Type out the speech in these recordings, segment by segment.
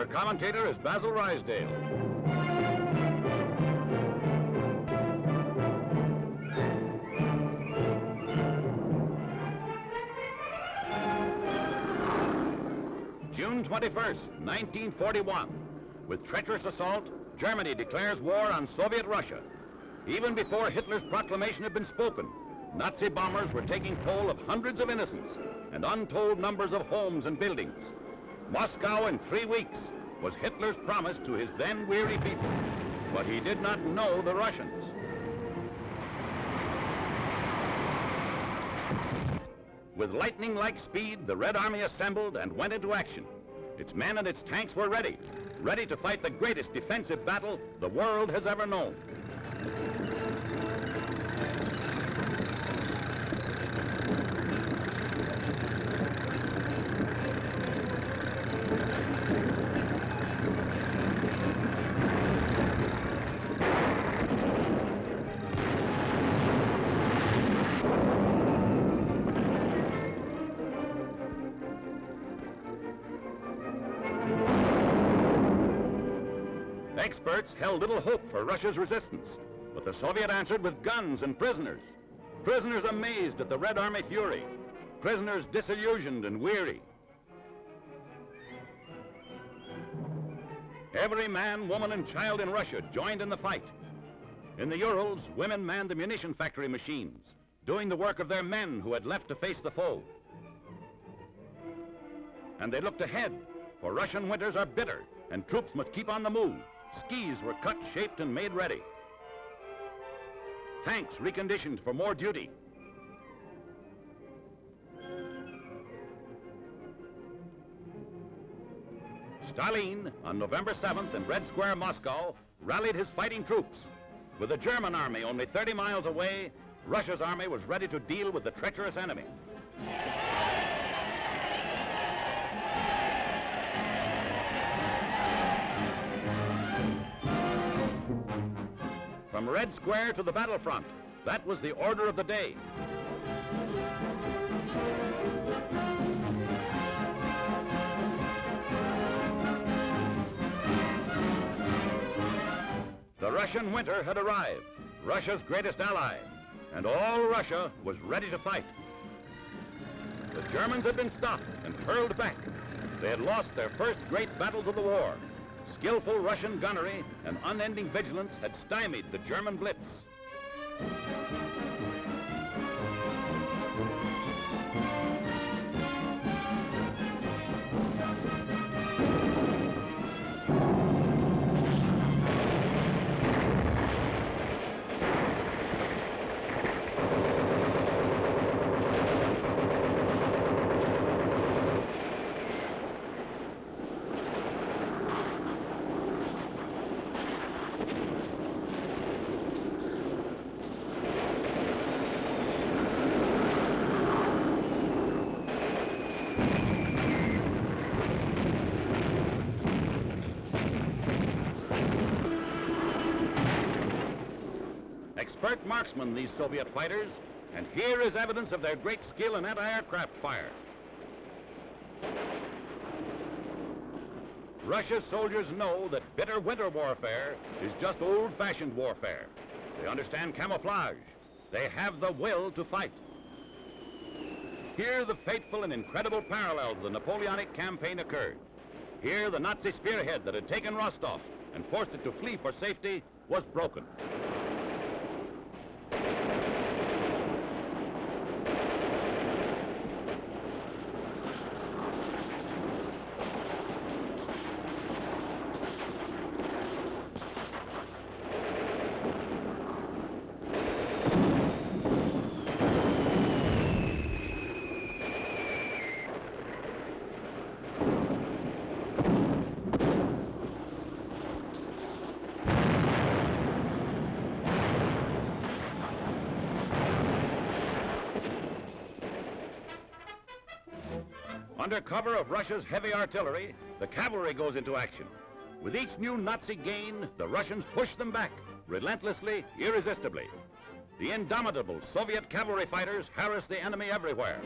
Your commentator is Basil Rysdale. June 21st, 1941. With treacherous assault, Germany declares war on Soviet Russia. Even before Hitler's proclamation had been spoken, Nazi bombers were taking toll of hundreds of innocents and untold numbers of homes and buildings. Moscow in 3 weeks was Hitler's promise to his then weary people, but he did not know the Russians. With lightning-like speed, the Red Army assembled and went into action. Its men and its tanks were ready to fight the greatest defensive battle the world has ever known. Experts held little hope for Russia's resistance, but the Soviet answered with guns and prisoners. Prisoners amazed at the Red Army fury. Prisoners disillusioned and weary. Every man, woman, and child in Russia joined in the fight. In the Urals, women manned the munition factory machines, doing the work of their men who had left to face the foe. And they looked ahead, for Russian winters are bitter, and troops must keep on the move. Skis were cut, shaped, and made ready. Tanks reconditioned for more duty. Stalin, on November 7th in Red Square, Moscow, rallied his fighting troops. With the German army only 30 miles away, Russia's army was ready to deal with the treacherous enemy. From Red Square to the battlefront, that was the order of the day. The Russian winter had arrived, Russia's greatest ally, and all Russia was ready to fight. The Germans had been stopped and hurled back. They had lost their first great battles of the war. Skillful Russian gunnery and unending vigilance had stymied the German blitz. Expert marksmen, these Soviet fighters, and here is evidence of their great skill in anti-aircraft fire. Russia's soldiers know that bitter winter warfare is just old-fashioned warfare. They understand camouflage. They have the will to fight. Here the fateful and incredible parallel to the Napoleonic campaign occurred. Here the Nazi spearhead that had taken Rostov and forced it to flee for safety was broken. Under cover of Russia's heavy artillery, the cavalry goes into action. With each new Nazi gain, the Russians push them back, relentlessly, irresistibly. The indomitable Soviet cavalry fighters harass the enemy everywhere.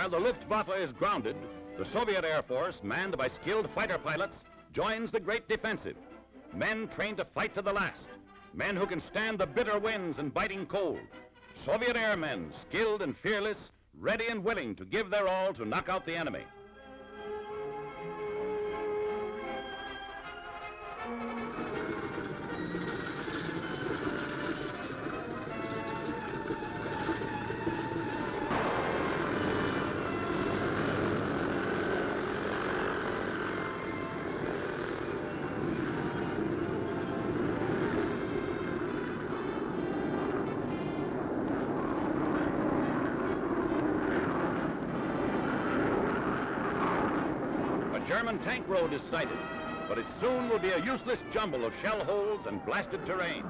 While the Luftwaffe is grounded, the Soviet Air Force, manned by skilled fighter pilots, joins the great defensive. Men trained to fight to the last. Men who can stand the bitter winds and biting cold. Soviet airmen, skilled and fearless, ready and willing to give their all to knock out the enemy. German tank road is sighted, but it soon will be a useless jumble of shell holes and blasted terrain.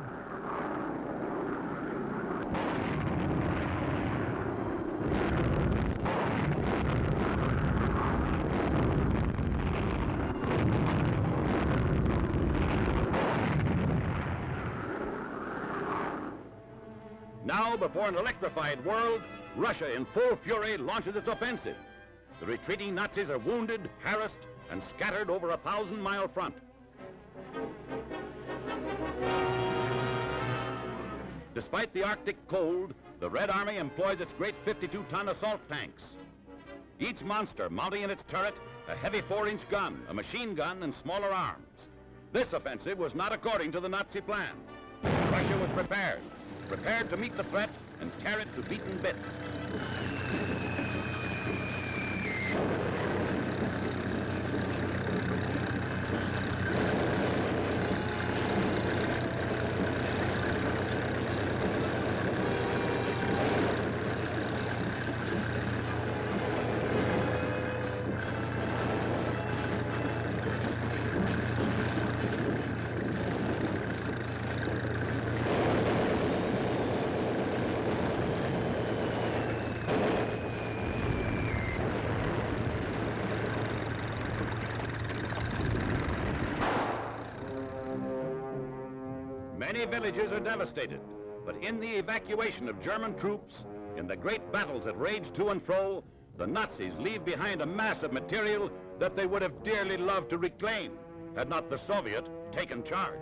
Now, before an electrified world, Russia in full fury launches its offensive. The retreating Nazis are wounded, harassed, and scattered over a 1,000-mile front. Despite the Arctic cold, the Red Army employs its great 52-ton assault tanks. Each monster mounting in its turret a heavy 4-inch gun, a machine gun, and smaller arms. This offensive was not according to the Nazi plan. Russia was prepared to meet the threat and tear it to beaten bits. Many villages are devastated, but in the evacuation of German troops, in the great battles that rage to and fro, the Nazis leave behind a mass of material that they would have dearly loved to reclaim, had not the Soviet taken charge.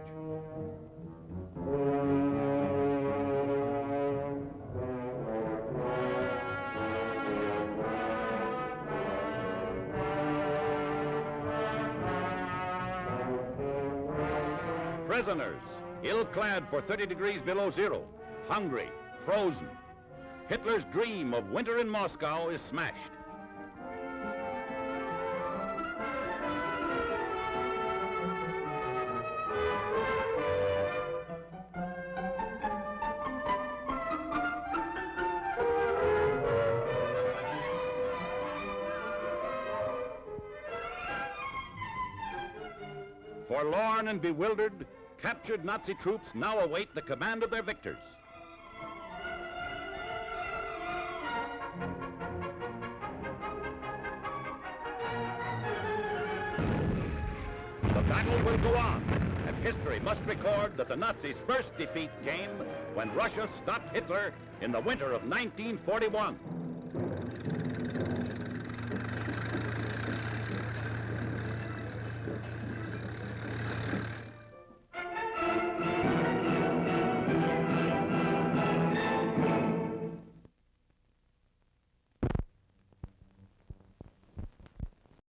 Prisoners, ill-clad for 30 degrees below zero, hungry, frozen. Hitler's dream of winter in Moscow is smashed. Forlorn and bewildered, captured Nazi troops now await the command of their victors. The battle will go on, and history must record that the Nazis' first defeat came when Russia stopped Hitler in the winter of 1941.